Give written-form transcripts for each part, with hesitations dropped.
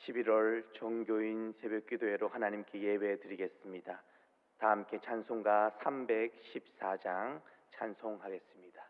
11월 종교인 새벽기도회로 하나님께 예배드리겠습니다. 다 함께 찬송가 314장 찬송하겠습니다.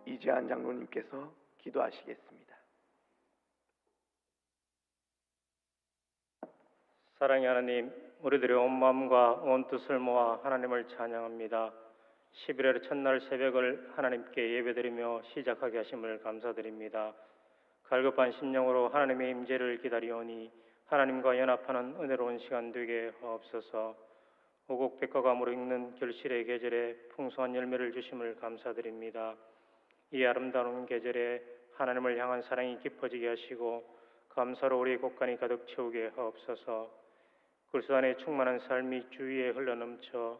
이재한 장로님께서 기도하시겠습니다. 사랑의 하나님, 우리들의 온 마음과 온 뜻을 모아 하나님을 찬양합니다. 11월 첫날 새벽을 하나님께 예배드리며 시작하게 하심을 감사드립니다. 갈급한 심령으로 하나님의 임재를 기다리오니 하나님과 연합하는 은혜로운 시간 되게 하옵소서. 오곡백과가 무르익는 결실의 계절에 풍성한 열매를 주심을 감사드립니다. 이 아름다운 계절에 하나님을 향한 사랑이 깊어지게 하시고 감사로 우리의 곳간이 가득 채우게 하옵소서. 그리스도 안에 충만한 삶이 주위에 흘러넘쳐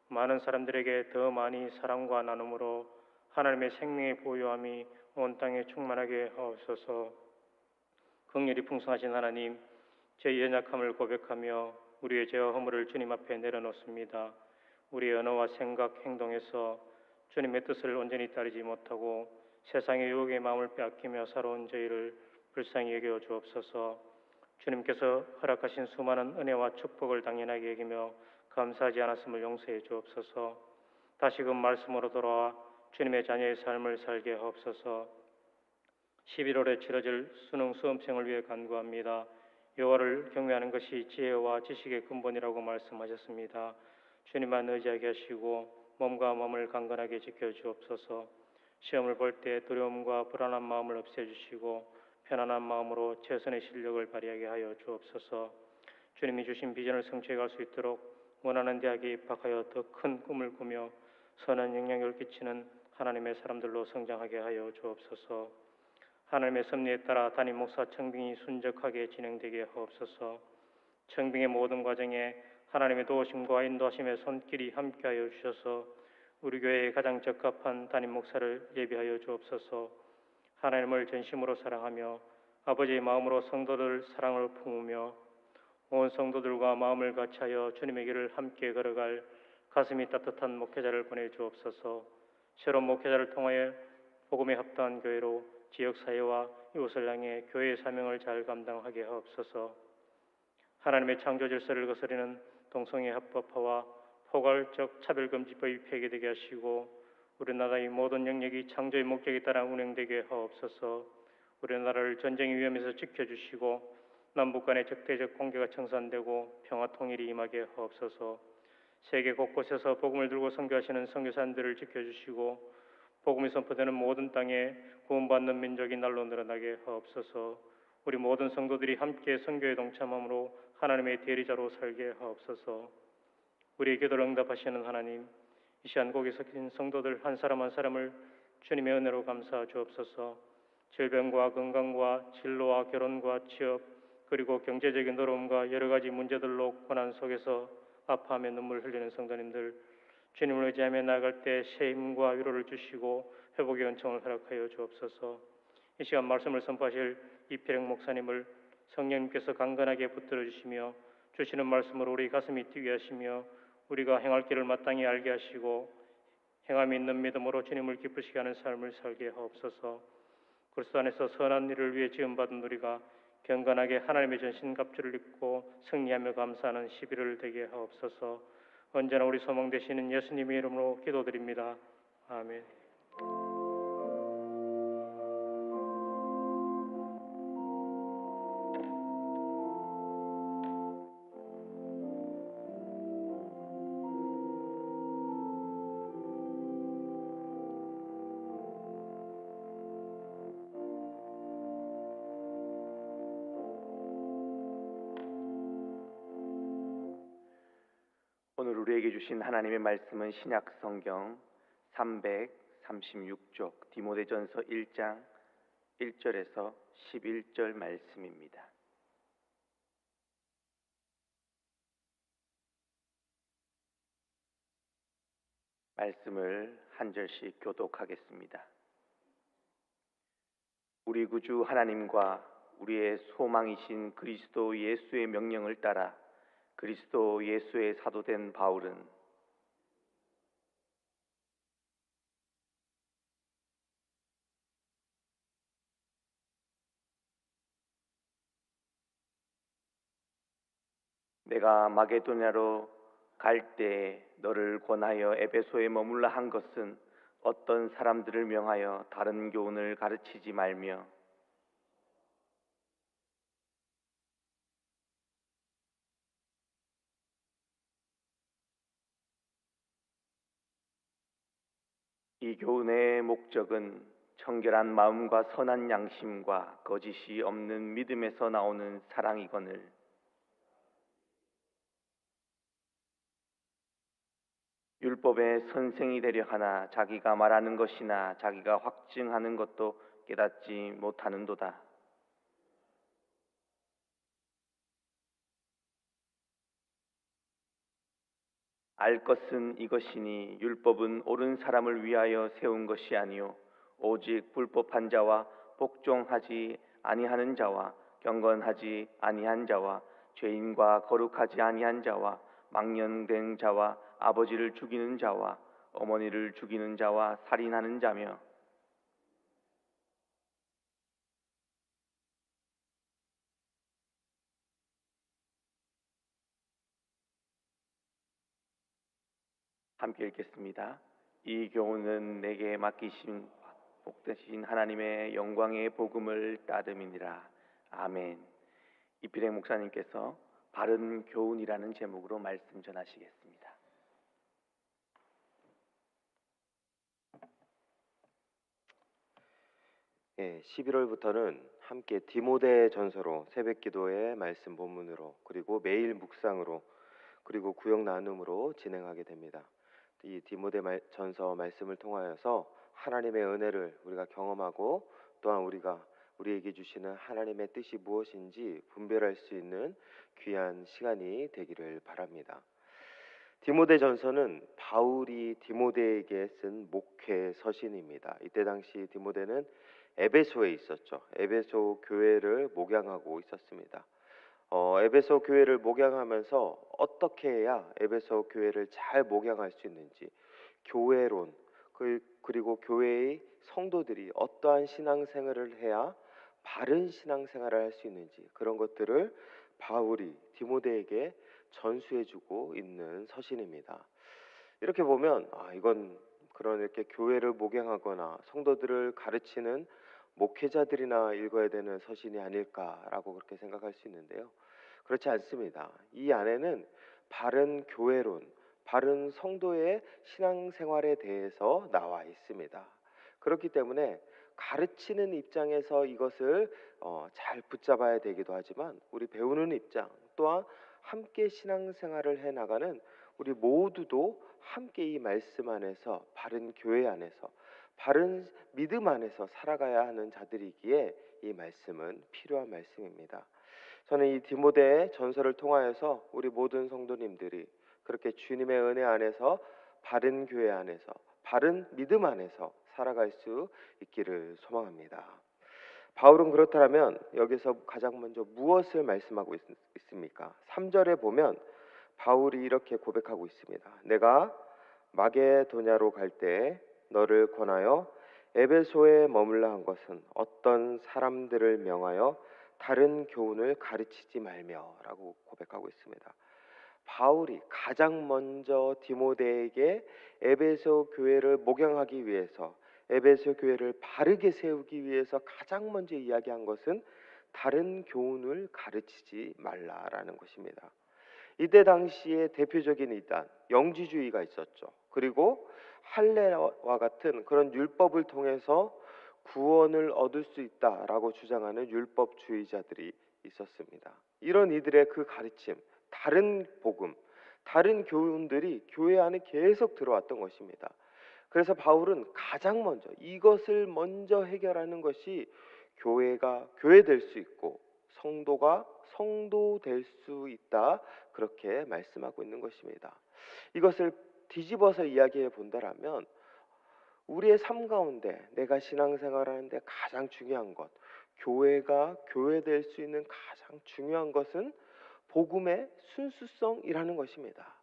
많은 사람들에게 더 많이 사랑과 나눔으로 하나님의 생명의 보유함이 온 땅에 충만하게 하옵소서. 긍휼이 풍성하신 하나님, 저희 연약함을 고백하며 우리의 죄와 허물을 주님 앞에 내려놓습니다. 우리의 언어와 생각, 행동에서 주님의 뜻을 온전히 따르지 못하고 세상의 유혹의 마음을 빼앗기며 살아온 저희를 불쌍히 여겨 주옵소서. 주님께서 허락하신 수많은 은혜와 축복을 당연하게 여기며 감사하지 않았음을 용서해 주옵소서. 다시금 말씀으로 돌아와 주님의 자녀의 삶을 살게 하옵소서. 11월에 치러질 수능 수험생을 위해 간구합니다. 여호와를 경외하는 것이 지혜와 지식의 근본이라고 말씀하셨습니다. 주님만 의지하게 하시고 몸과 마음을 강건하게 지켜주옵소서. 시험을 볼 때 두려움과 불안한 마음을 없애주시고 편안한 마음으로 최선의 실력을 발휘하게 하여 주옵소서. 주님이 주신 비전을 성취해 갈 수 있도록 원하는 대학에 입학하여 더 큰 꿈을 꾸며 선한 영향력을 끼치는 하나님의 사람들로 성장하게 하여 주옵소서. 하나님의 섭리에 따라 담임 목사 청빙이 순적하게 진행되게 하옵소서. 청빙의 모든 과정에 하나님의 도우심과 인도하심의 손길이 함께하여 주셔서 우리 교회에 가장 적합한 담임 목사를 예비하여 주옵소서. 하나님을 전심으로 사랑하며 아버지의 마음으로 성도들 사랑을 품으며 온 성도들과 마음을 같이하여 주님의 길을 함께 걸어갈 가슴이 따뜻한 목회자를 보내 주옵소서. 새로운 목회자를 통하여 복음에 합당한 교회로 지역사회와 이웃을 향해 교회의 사명을 잘 감당하게 하옵소서. 하나님의 창조 질서를 거스르는 동성애 합법화와 포괄적 차별금지법이 폐기되게 하시고 우리나라의 모든 영역이 창조의 목적에 따라 운영되게 하옵소서. 우리나라를 전쟁의 위험에서 지켜주시고 남북 간의 적대적 공개가 청산되고 평화 통일이 임하게 하옵소서. 세계 곳곳에서 복음을 들고 선교하시는 선교사님들을 지켜주시고 복음이 선포되는 모든 땅에 구원받는 민족이 날로 늘어나게 하옵소서. 우리 모든 성도들이 함께 선교에 동참함으로 하나님의 대리자로 살게 하옵소서. 우리의 기도를 응답하시는 하나님, 이 시간 거기 섞인 성도들 한 사람 한 사람을 주님의 은혜로 감사하 주옵소서. 질병과 건강과 진로와 결혼과 취업 그리고 경제적인 어려움과 여러 가지 문제들로 고난 속에서 아파하며 눈물 흘리는 성도님들 주님을 의지하며 나아갈 때 새 힘과 위로를 주시고 회복의 은총을 허락하여 주옵소서. 이 시간 말씀을 선포하실 이필행 목사님을 성령님께서 강건하게 붙들어 주시며 주시는 말씀으로 우리 가슴이 뛰게 하시며 우리가 행할 길을 마땅히 알게 하시고 행함이 있는 믿음으로 주님을 기쁘시게 하는 삶을 살게 하옵소서. 그리스도 안에서 선한 일을 위해 지음받은 우리가 경건하게 하나님의 전신갑주를 입고 승리하며 감사하는 11월 되게 하옵소서. 언제나 우리 소망 되시는 예수님의 이름으로 기도드립니다. 아멘. 오늘 우리에게 주신 하나님의 말씀은 신약 성경 336쪽 디모데전서 1장 1절에서 11절 말씀입니다. 말씀을 한 절씩 교독하겠습니다. 우리 구주 하나님과 우리의 소망이신 그리스도 예수의 명령을 따라 그리스도 예수의 사도된 바울은 내가 마게도냐로 갈 때 너를 권하여 에베소에 머물라 한 것은 어떤 사람들을 명하여 다른 교훈을 가르치지 말며 이 교훈의 목적은 청결한 마음과 선한 양심과 거짓이 없는 믿음에서 나오는 사랑이거늘 율법의 선생이 되려 하나 자기가 말하는 것이나 자기가 확증하는 것도 깨닫지 못하는도다. 알 것은 이것이니 율법은 옳은 사람을 위하여 세운 것이 아니요 오직 불법한 자와 복종하지 아니하는 자와 경건하지 아니한 자와 죄인과 거룩하지 아니한 자와 망령된 자와 아버지를 죽이는 자와 어머니를 죽이는 자와 살인하는 자며 함께 읽겠습니다. 이 교훈은 내게 맡기신 복되신 하나님의 영광의 복음을 따름이니라. 아멘. 이필행 목사님께서 바른 교훈이라는 제목으로 말씀 전하시겠습니다. 예, 11월부터는 함께 디모데 전서로 새벽 기도의 말씀 본문으로 그리고 매일 묵상으로 그리고 구역 나눔으로 진행하게 됩니다. 이 디모데 전서 말씀을 통하여서 하나님의 은혜를 우리가 경험하고 또한 우리에게 주시는 하나님의 뜻이 무엇인지 분별할 수 있는 귀한 시간이 되기를 바랍니다. 디모데전서는 바울이 디모데에게 쓴 목회 서신입니다. 이때 당시 디모데는 에베소에 있었죠. 에베소 교회를 목양하고 있었습니다. 에베소 교회를 목양하면서 어떻게 해야 에베소 교회를 잘 목양할 수 있는지, 교회론, 그리고 교회의 성도들이 어떠한 신앙생활을 해야 바른 신앙생활을 할 수 있는지, 그런 것들을 바울이 디모데에게 전수해주고 있는 서신입니다. 이렇게 보면 이건 그런 이렇게 교회를 목양하거나 성도들을 가르치는 목회자들이나 읽어야 되는 서신이 아닐까라고 그렇게 생각할 수 있는데요. 그렇지 않습니다. 이 안에는 바른 교회론, 바른 성도의 신앙생활에 대해서 나와 있습니다. 그렇기 때문에 가르치는 입장에서 이것을 잘 붙잡아야 되기도 하지만, 우리 배우는 입장 또한 함께 신앙생활을 해나가는 우리 모두도 함께 이 말씀 안에서, 바른 교회 안에서, 바른 믿음 안에서 살아가야 하는 자들이기에 이 말씀은 필요한 말씀입니다. 저는 이 디모데 전서를 통하여서 우리 모든 성도님들이 그렇게 주님의 은혜 안에서, 바른 교회 안에서, 바른 믿음 안에서 살아갈 수 있기를 소망합니다. 바울은 그렇다면 여기서 가장 먼저 무엇을 말씀하고 있습니까? 3절에 보면 바울이 이렇게 고백하고 있습니다. 내가 마게도냐로 갈 때 너를 권하여 에베소에 머물라 한 것은 어떤 사람들을 명하여 다른 교훈을 가르치지 말며 라고 고백하고 있습니다. 바울이 가장 먼저 디모데에게 에베소 교회를 목양하기 위해서, 에베소 교회를 바르게 세우기 위해서 가장 먼저 이야기한 것은 다른 교훈을 가르치지 말라라는 것입니다. 이때 당시에 대표적인 이단 영지주의가 있었죠. 그리고 할례와 같은 그런 율법을 통해서 구원을 얻을 수 있다라고 주장하는 율법주의자들이 있었습니다. 이런 이들의 그 가르침, 다른 복음, 다른 교훈들이 교회 안에 계속 들어왔던 것입니다. 그래서 바울은 가장 먼저 이것을 먼저 해결하는 것이 교회가 교회될 수 있고 성도가 성도 될 수 있다, 그렇게 말씀하고 있는 것입니다. 이것을 뒤집어서 이야기해 본다라면 우리의 삶 가운데 내가 신앙생활하는데 가장 중요한 것, 교회가 교회될 수 있는 가장 중요한 것은 복음의 순수성이라는 것입니다.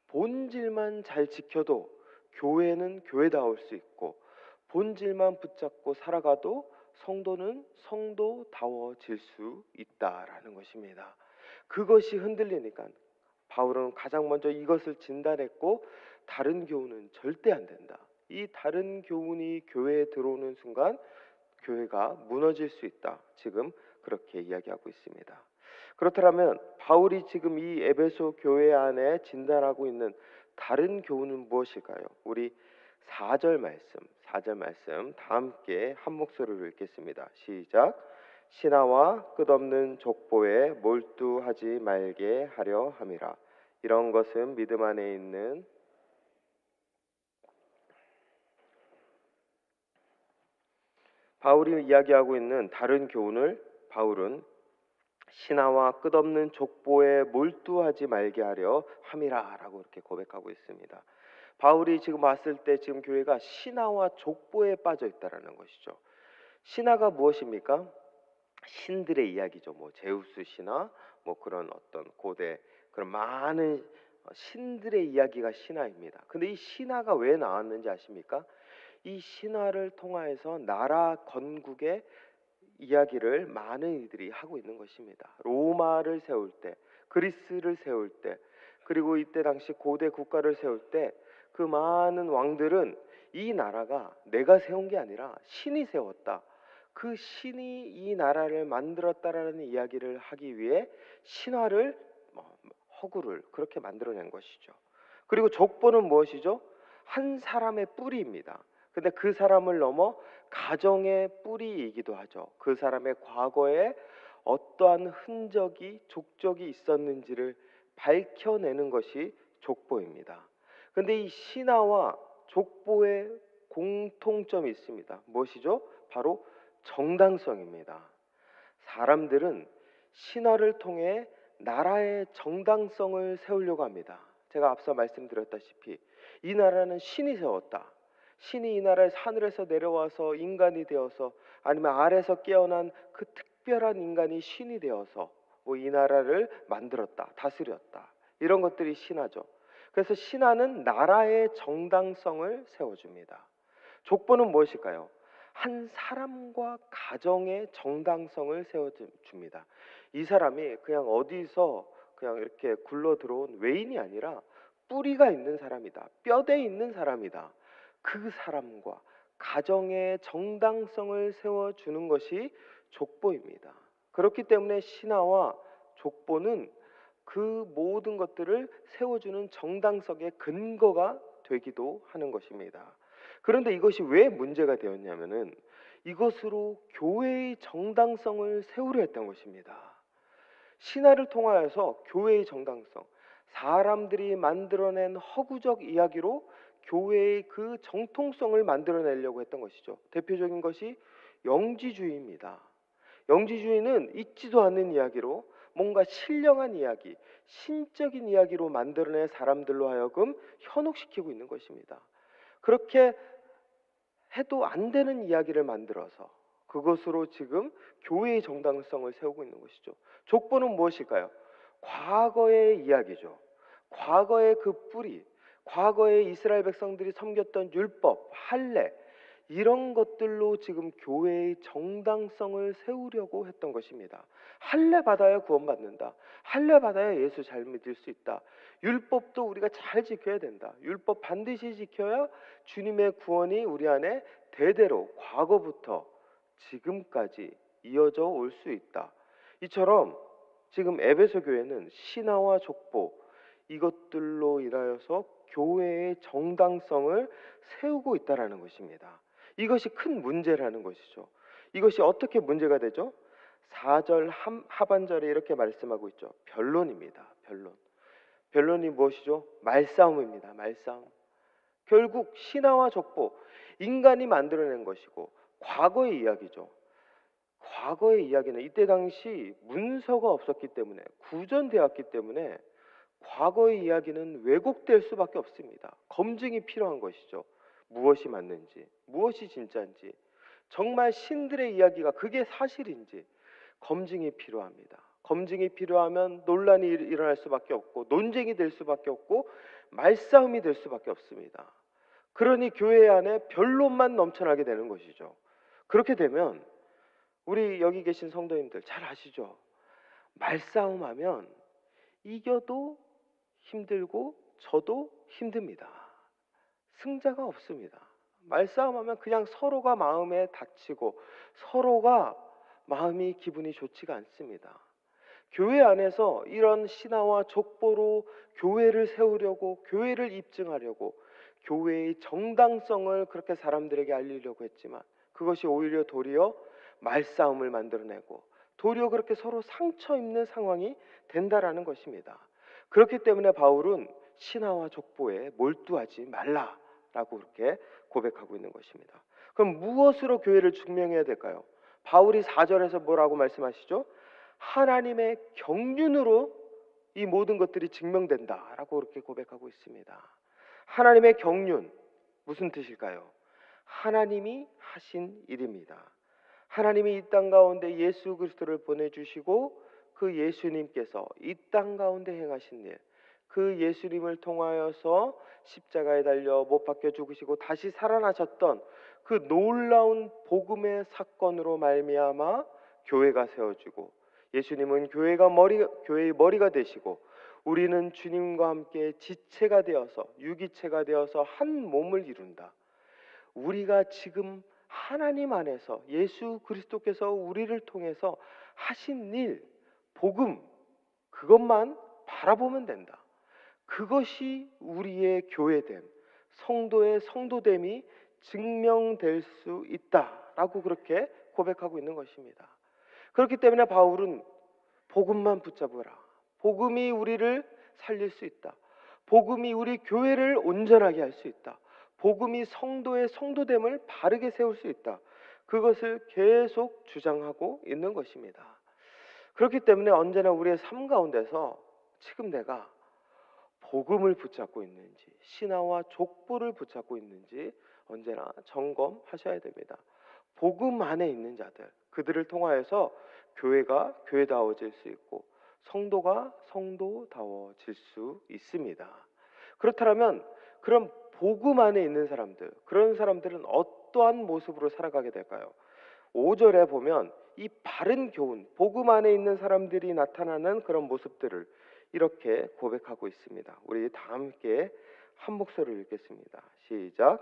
본질만 잘 지켜도 교회는 교회다울 수 있고, 본질만 붙잡고 살아가도 성도는 성도다워질 수 있다라는 것입니다. 그것이 흔들리니까 바울은 가장 먼저 이것을 진단했고, 다른 교훈은 절대 안 된다. 이 다른 교훈이 교회에 들어오는 순간 교회가 무너질 수 있다. 지금 그렇게 이야기하고 있습니다. 그렇다면 바울이 지금 이 에베소 교회 안에 진단하고 있는 다른 교훈은 무엇일까요? 우리 4절 말씀 다 함께 한 목소리로 읽겠습니다. 시작. 신하와 끝없는 족보에 몰두하지 말게 하려 함이라. 이런 것은 믿음 안에 있는 바울이 이야기하고 있는 다른 교훈을 바울은 신하와 끝없는 족보에 몰두하지 말게 하려 함이라라고 이렇게 고백하고 있습니다. 바울이 지금 봤을 때 지금 교회가 신하와 족보에 빠져 있다라는 것이죠. 신하가 무엇입니까? 신들의 이야기죠. 뭐 제우스 신화, 뭐 그런 어떤 고대 그런 많은 신들의 이야기가 신화입니다. 근데 이 신화가 왜 나왔는지 아십니까? 이 신화를 통하여서 나라 건국의 이야기를 많은 이들이 하고 있는 것입니다. 로마를 세울 때, 그리스를 세울 때, 그리고 이때 당시 고대 국가를 세울 때 그 많은 왕들은 이 나라가 내가 세운 게 아니라 신이 세웠다. 그 신이 이 나라를 만들었다라는 이야기를 하기 위해 신화를 허구를 그렇게 만들어낸 것이죠. 그리고 족보는 무엇이죠? 한 사람의 뿌리입니다. 근데 그 사람을 넘어 가정의 뿌리이기도 하죠. 그 사람의 과거에 어떠한 흔적이, 족적이 있었는지를 밝혀내는 것이 족보입니다. 근데 이 신화와 족보의 공통점이 있습니다. 무엇이죠? 바로 정당성입니다. 사람들은 신화를 통해 나라의 정당성을 세우려고 합니다. 제가 앞서 말씀드렸다시피 이 나라는 신이 세웠다. 신이 이 나라에 하늘에서 내려와서 인간이 되어서 아니면 아래에서 깨어난 그 특별한 인간이 신이 되어서 뭐 이 나라를 만들었다, 다스렸다. 이런 것들이 신화죠. 그래서 신화는 나라의 정당성을 세워줍니다. 족보는 무엇일까요? 한 사람과 가정의 정당성을 세워줍니다. 이 사람이 그냥 어디서 그냥 이렇게 굴러 들어온 외인이 아니라 뿌리가 있는 사람이다. 뼈대 있는 사람이다. 그 사람과 가정의 정당성을 세워주는 것이 족보입니다. 그렇기 때문에 신화와 족보는 그 모든 것들을 세워주는 정당성의 근거가 되기도 하는 것입니다. 그런데 이것이 왜 문제가 되었냐면은 이것으로 교회의 정당성을 세우려 했던 것입니다. 신화를 통하여서 교회의 정당성, 사람들이 만들어낸 허구적 이야기로 교회의 그 정통성을 만들어내려고 했던 것이죠. 대표적인 것이 영지주의입니다. 영지주의는 있지도 않는 이야기로 뭔가 신령한 이야기, 신적인 이야기로 만들어낸 사람들로 하여금 현혹시키고 있는 것입니다. 그렇게 해도 안 되는 이야기를 만들어서 그것으로 지금 교회의 정당성을 세우고 있는 것이죠. 족보는 무엇일까요? 과거의 이야기죠. 과거의 그 뿌리, 과거에 이스라엘 백성들이 섬겼던 율법, 할례, 이런 것들로 지금 교회의 정당성을 세우려고 했던 것입니다. 할례 받아야 구원받는다. 할례 받아야 예수 잘 믿을 수 있다. 율법도 우리가 잘 지켜야 된다. 율법 반드시 지켜야 주님의 구원이 우리 안에 대대로 과거부터 지금까지 이어져 올 수 있다. 이처럼 지금 에베소 교회는 신화와 족보 이것들로 인하여서 교회의 정당성을 세우고 있다라는 것입니다. 이것이 큰 문제라는 것이죠. 이것이 어떻게 문제가 되죠? 4절 하반절에 이렇게 말씀하고 있죠. 변론입니다. 변론. 변론이 무엇이죠? 말싸움입니다. 말싸움. 결국 신화와 족보, 인간이 만들어낸 것이고 과거의 이야기죠. 과거의 이야기는 이때 당시 문서가 없었기 때문에 구전되었기 때문에 과거의 이야기는 왜곡될 수밖에 없습니다. 검증이 필요한 것이죠. 무엇이 맞는지, 무엇이 진짜인지, 정말 신들의 이야기가 그게 사실인지 검증이 필요합니다. 검증이 필요하면 논란이 일어날 수밖에 없고 논쟁이 될 수밖에 없고 말싸움이 될 수밖에 없습니다. 그러니 교회 안에 변론만 넘쳐나게 되는 것이죠. 그렇게 되면 우리 여기 계신 성도님들 잘 아시죠? 말싸움하면 이겨도 힘들고 져도 힘듭니다. 승자가 없습니다. 말싸움하면 그냥 서로가 마음에 다치고 서로가 마음이 기분이 좋지가 않습니다. 교회 안에서 이런 신화와 족보로 교회를 세우려고 교회를 입증하려고 교회의 정당성을 그렇게 사람들에게 알리려고 했지만 그것이 오히려 도리어 말싸움을 만들어내고 도리어 그렇게 서로 상처 입는 상황이 된다라는 것입니다. 그렇기 때문에 바울은 신화와 족보에 몰두하지 말라라고 그렇게 고백하고 있는 것입니다. 그럼 무엇으로 교회를 증명해야 될까요? 바울이 4절에서 뭐라고 말씀하시죠? 하나님의 경륜으로 이 모든 것들이 증명된다라고 그렇게 고백하고 있습니다. 하나님의 경륜 무슨 뜻일까요? 하나님이 하신 일입니다. 하나님이 이 땅 가운데 예수 그리스도를 보내주시고 그 예수님께서 이 땅 가운데 행하신 일, 그 예수님을 통하여서 십자가에 달려 못 박혀 죽으시고 다시 살아나셨던 그 놀라운 복음의 사건으로 말미암아 교회가 세워지고 예수님은 교회의 머리가 되시고 우리는 주님과 함께 지체가 되어서 유기체가 되어서 한 몸을 이룬다. 우리가 지금 하나님 안에서 예수 그리스도께서 우리를 통해서 하신 일, 복음 그것만 바라보면 된다. 그것이 우리의 교회됨, 성도의 성도됨이 증명될 수 있다라고 그렇게 고백하고 있는 것입니다. 그렇기 때문에 바울은 복음만 붙잡으라. 복음이 우리를 살릴 수 있다. 복음이 우리 교회를 온전하게 할 수 있다. 복음이 성도의 성도됨을 바르게 세울 수 있다. 그것을 계속 주장하고 있는 것입니다. 그렇기 때문에 언제나 우리의 삶 가운데서 지금 내가 복음을 붙잡고 있는지, 신화와 족보를 붙잡고 있는지 언제나 점검하셔야 됩니다. 복음 안에 있는 자들, 그들을 통하여서 교회가 교회다워질 수 있고 성도가 성도다워질 수 있습니다. 그렇다면 그런 복음 안에 있는 사람들, 그런 사람들은 어떠한 모습으로 살아가게 될까요? 5절에 보면 이 바른 교훈, 복음 안에 있는 사람들이 나타나는 그런 모습들을 이렇게 고백하고 있습니다. 우리 다 함께 한 목소리를 읽겠습니다. 시작.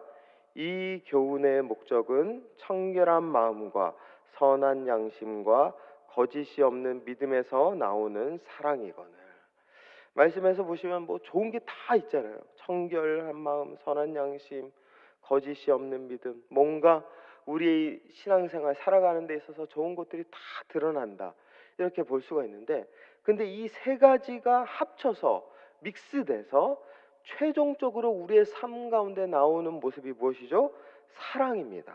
이 교훈의 목적은 청결한 마음과 선한 양심과 거짓이 없는 믿음에서 나오는 사랑이거늘. 말씀에서 보시면 뭐 좋은 게 다 있잖아요. 청결한 마음, 선한 양심, 거짓이 없는 믿음. 뭔가 우리의 신앙생활 살아가는 데 있어서 좋은 것들이 다 드러난다. 이렇게 볼 수가 있는데, 근데 이 세 가지가 합쳐서 믹스돼서 최종적으로 우리의 삶 가운데 나오는 모습이 무엇이죠? 사랑입니다.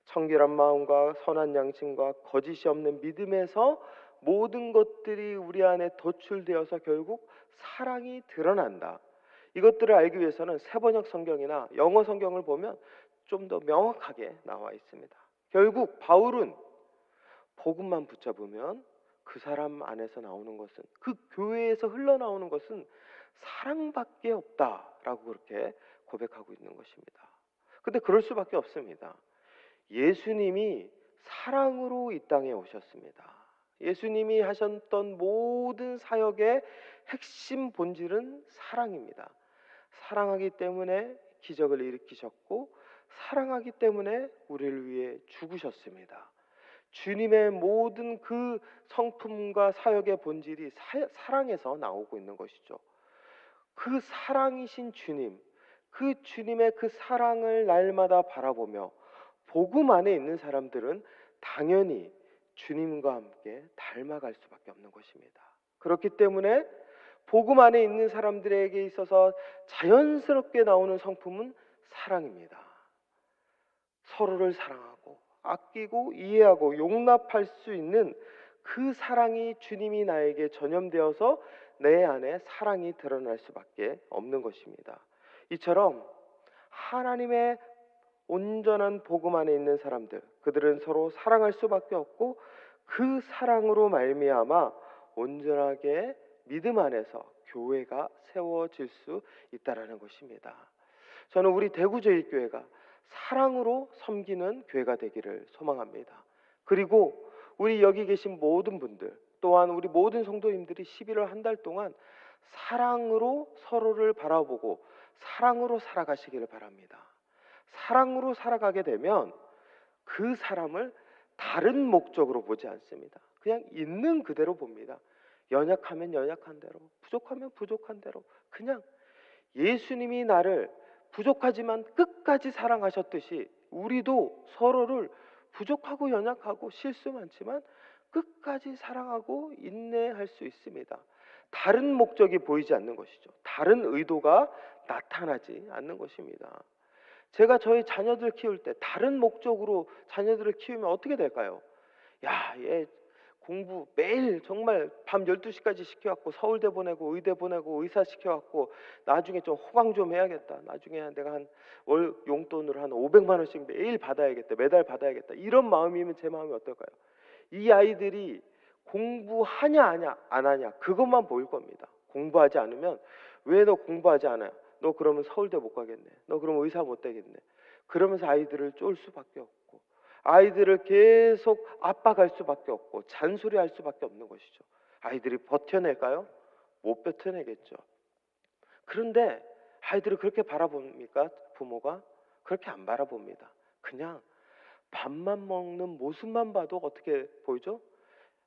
청결한 마음과 선한 양심과 거짓이 없는 믿음에서 모든 것들이 우리 안에 도출되어서 결국 사랑이 드러난다. 이것들을 알기 위해서는 세번역 성경이나 영어 성경을 보면 좀 더 명확하게 나와 있습니다. 결국 바울은 복음만 붙잡으면 그 사람 안에서 나오는 것은, 그 교회에서 흘러나오는 것은 사랑밖에 없다라고 그렇게 고백하고 있는 것입니다. 근데 그럴 수밖에 없습니다. 예수님이 사랑으로 이 땅에 오셨습니다. 예수님이 하셨던 모든 사역의 핵심 본질은 사랑입니다. 사랑하기 때문에 기적을 일으키셨고, 사랑하기 때문에 우리를 위해 죽으셨습니다. 주님의 모든 그 성품과 사역의 본질이 사랑에서 나오고 있는 것이죠. 그 사랑이신 주님, 그 주님의 그 사랑을 날마다 바라보며 복음 안에 있는 사람들은 당연히 주님과 함께 닮아갈 수밖에 없는 것입니다. 그렇기 때문에 복음 안에 있는 사람들에게 있어서 자연스럽게 나오는 성품은 사랑입니다. 서로를 사랑하고 아끼고 이해하고 용납할 수 있는 그 사랑이 주님이 나에게 전염되어서 내 안에 사랑이 드러날 수밖에 없는 것입니다. 이처럼 하나님의 온전한 복음 안에 있는 사람들, 그들은 서로 사랑할 수밖에 없고, 그 사랑으로 말미암아 온전하게 믿음 안에서 교회가 세워질 수 있다라는 것입니다. 저는 우리 대구제일교회가 사랑으로 섬기는 교회가 되기를 소망합니다. 그리고 우리 여기 계신 모든 분들, 또한 우리 모든 성도님들이 11월 한 달 동안 사랑으로 서로를 바라보고 사랑으로 살아가시기를 바랍니다. 사랑으로 살아가게 되면 그 사람을 다른 목적으로 보지 않습니다. 그냥 있는 그대로 봅니다. 연약하면 연약한 대로, 부족하면 부족한 대로, 그냥 예수님이 나를 부족하지만 끝까지 사랑하셨듯이 우리도 서로를 부족하고 연약하고 실수 많지만 끝까지 사랑하고 인내할 수 있습니다. 다른 목적이 보이지 않는 것이죠. 다른 의도가 나타나지 않는 것입니다. 제가 저희 자녀들 키울 때 다른 목적으로 자녀들을 키우면 어떻게 될까요? 야, 얘 공부 매일 정말 밤 12시까지 시켜갖고 서울대 보내고 의대 보내고 의사 시켜갖고 나중에 좀 호강 좀 해야겠다. 나중에 내가 한 월 용돈으로 한 500만 원씩 매일 받아야겠다. 매달 받아야겠다. 이런 마음이면 제 마음이 어떨까요? 이 아이들이 공부하냐 안 하냐 그것만 보일 겁니다. 공부하지 않으면 왜 너 공부하지 않아? 너 그러면 서울대 못 가겠네. 너 그러면 의사 못 되겠네. 그러면서 아이들을 쫄 수밖에 없고, 아이들을 계속 압박할 수밖에 없고 잔소리할 수밖에 없는 것이죠. 아이들이 버텨낼까요? 못 버텨내겠죠. 그런데 아이들을 그렇게 바라봅니까? 부모가? 그렇게 안 바라봅니다. 그냥 밥만 먹는 모습만 봐도 어떻게 보이죠?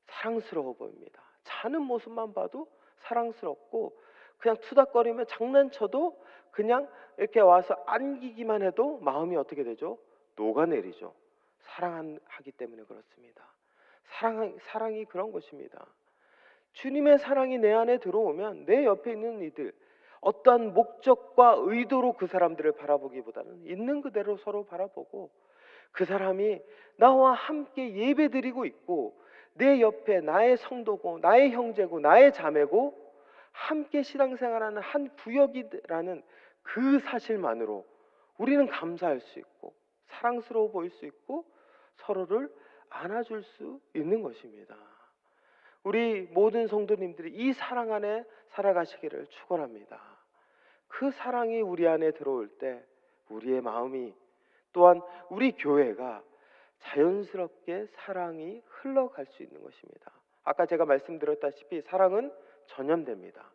사랑스러워 보입니다. 자는 모습만 봐도 사랑스럽고, 그냥 투닥거리며 장난쳐도 그냥 이렇게 와서 안기기만 해도 마음이 어떻게 되죠? 녹아내리죠. 사랑하기 때문에 그렇습니다. 사랑이 그런 것입니다. 주님의 사랑이 내 안에 들어오면 내 옆에 있는 이들, 어떠한 목적과 의도로 그 사람들을 바라보기보다는 있는 그대로 서로 바라보고, 그 사람이 나와 함께 예배드리고 있고 내 옆에 나의 성도고 나의 형제고 나의 자매고 함께 신앙생활하는 한 구역이라는 그 사실만으로 우리는 감사할 수 있고 사랑스러워 보일 수 있고 서로를 안아줄 수 있는 것입니다. 우리 모든 성도님들이 이 사랑 안에 살아가시기를 축원합니다. 그 사랑이 우리 안에 들어올 때 우리의 마음이 또한 우리 교회가 자연스럽게 사랑이 흘러갈 수 있는 것입니다. 아까 제가 말씀드렸다시피 사랑은 전염됩니다.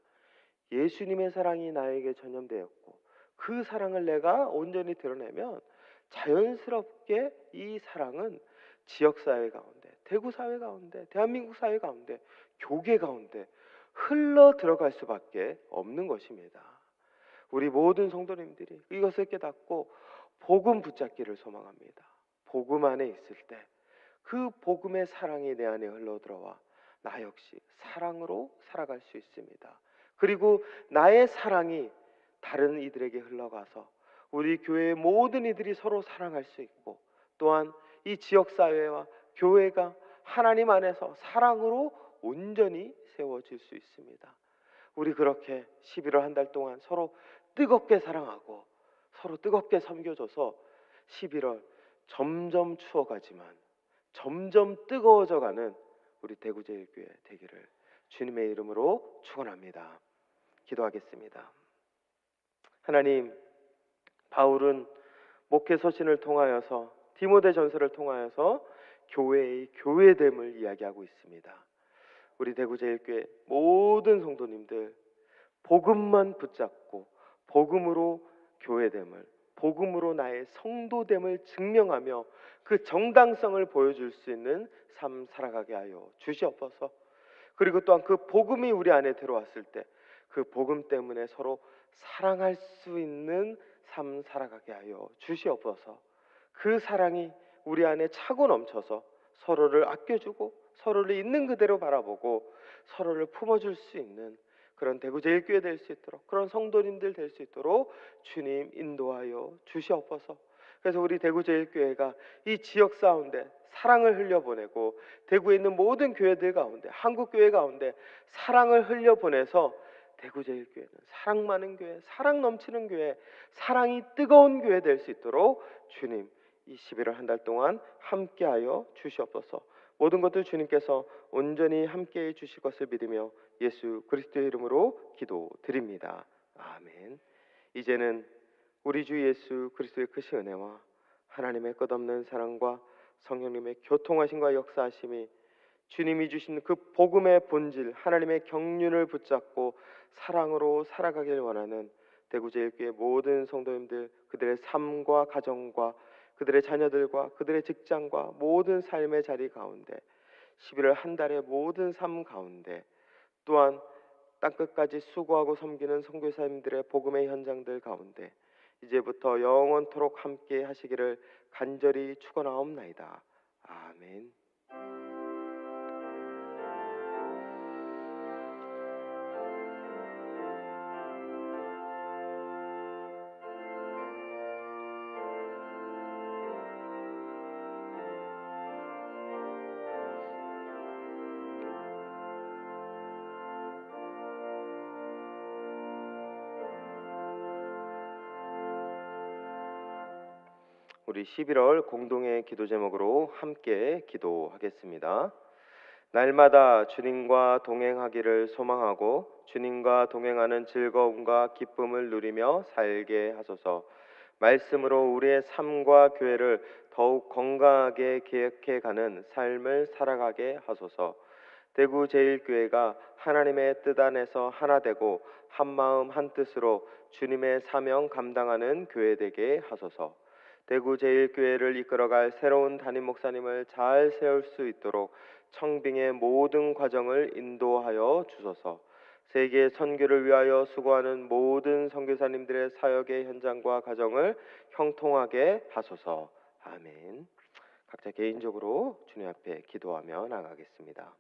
예수님의 사랑이 나에게 전염되었고 그 사랑을 내가 온전히 드러내면 자연스럽게 이 사랑은 지역사회 가운데, 대구사회 가운데, 대한민국 사회 가운데, 교계 가운데 흘러 들어갈 수밖에 없는 것입니다. 우리 모든 성도님들이 이것을 깨닫고 복음 붙잡기를 소망합니다. 복음 안에 있을 때 그 복음의 사랑이 내 안에 흘러 들어와 나 역시 사랑으로 살아갈 수 있습니다. 그리고 나의 사랑이 다른 이들에게 흘러가서 우리 교회의 모든 이들이 서로 사랑할 수 있고 또한 이 지역사회와 교회가 하나님 안에서 사랑으로 온전히 세워질 수 있습니다. 우리 그렇게 11월 한 달 동안 서로 뜨겁게 사랑하고 서로 뜨겁게 섬겨줘서 11월 점점 추워가지만 점점 뜨거워져가는 우리 대구제일교회 되기를 주님의 이름으로 축원합니다. 기도하겠습니다. 하나님, 바울은 목회 서신을 통하여서 디모데 전서를 통하여서 교회의 교회됨을 이야기하고 있습니다. 우리 대구제일교회 모든 성도님들 복음만 붙잡고 복음으로 교회됨을, 복음으로 나의 성도됨을 증명하며 그 정당성을 보여줄 수 있는 삶 살아가게 하여 주시옵소서. 그리고 또한 그 복음이 우리 안에 들어왔을 때 그 복음 때문에 서로 사랑할 수 있는 삶 살아가게 하여 주시옵소서. 그 사랑이 우리 안에 차고 넘쳐서 서로를 아껴주고 서로를 있는 그대로 바라보고 서로를 품어줄 수 있는 그런 대구제일교회 될 수 있도록, 그런 성도님들 될 수 있도록 주님 인도하여 주시옵소서. 그래서 우리 대구제일교회가 이 지역 가운데 사랑을 흘려보내고 대구에 있는 모든 교회들 가운데, 한국교회 가운데 사랑을 흘려보내서 대구제일교회는 사랑 많은 교회, 사랑 넘치는 교회, 사랑이 뜨거운 교회 될 수 있도록 주님 이 11월 한 달 동안 함께하여 주시옵소서. 모든 것들 주님께서 온전히 함께해 주실 것을 믿으며 예수 그리스도의 이름으로 기도드립니다. 아멘. 이제는 우리 주 예수 그리스도의 크신 은혜와 하나님의 끝없는 사랑과 성령님의 교통하심과 역사하심이 주님이 주신 그 복음의 본질, 하나님의 경륜을 붙잡고 사랑으로 살아가길 원하는 대구제일교회 모든 성도님들, 그들의 삶과 가정과 그들의 자녀들과 그들의 직장과 모든 삶의 자리 가운데 11월 한 달의 모든 삶 가운데 또한 땅끝까지 수고하고 섬기는 선교사님들의 복음의 현장들 가운데 이제부터 영원토록 함께 하시기를 간절히 축원하옵나이다. 아멘. 우리 11월 공동의 기도 제목으로 함께 기도하겠습니다. 날마다 주님과 동행하기를 소망하고 주님과 동행하는 즐거움과 기쁨을 누리며 살게 하소서. 말씀으로 우리의 삶과 교회를 더욱 건강하게 계획해가는 삶을 살아가게 하소서. 대구제일교회가 하나님의 뜻 안에서 하나 되고 한마음 한뜻으로 주님의 사명 감당하는 교회 되게 하소서. 대구제일교회를 이끌어갈 새로운 담임 목사님을 잘 세울 수 있도록 청빙의 모든 과정을 인도하여 주소서. 세계 선교를 위하여 수고하는 모든 선교사님들의 사역의 현장과 과정을 형통하게 하소서. 아멘. 각자 개인적으로 주님 앞에 기도하며 나가겠습니다.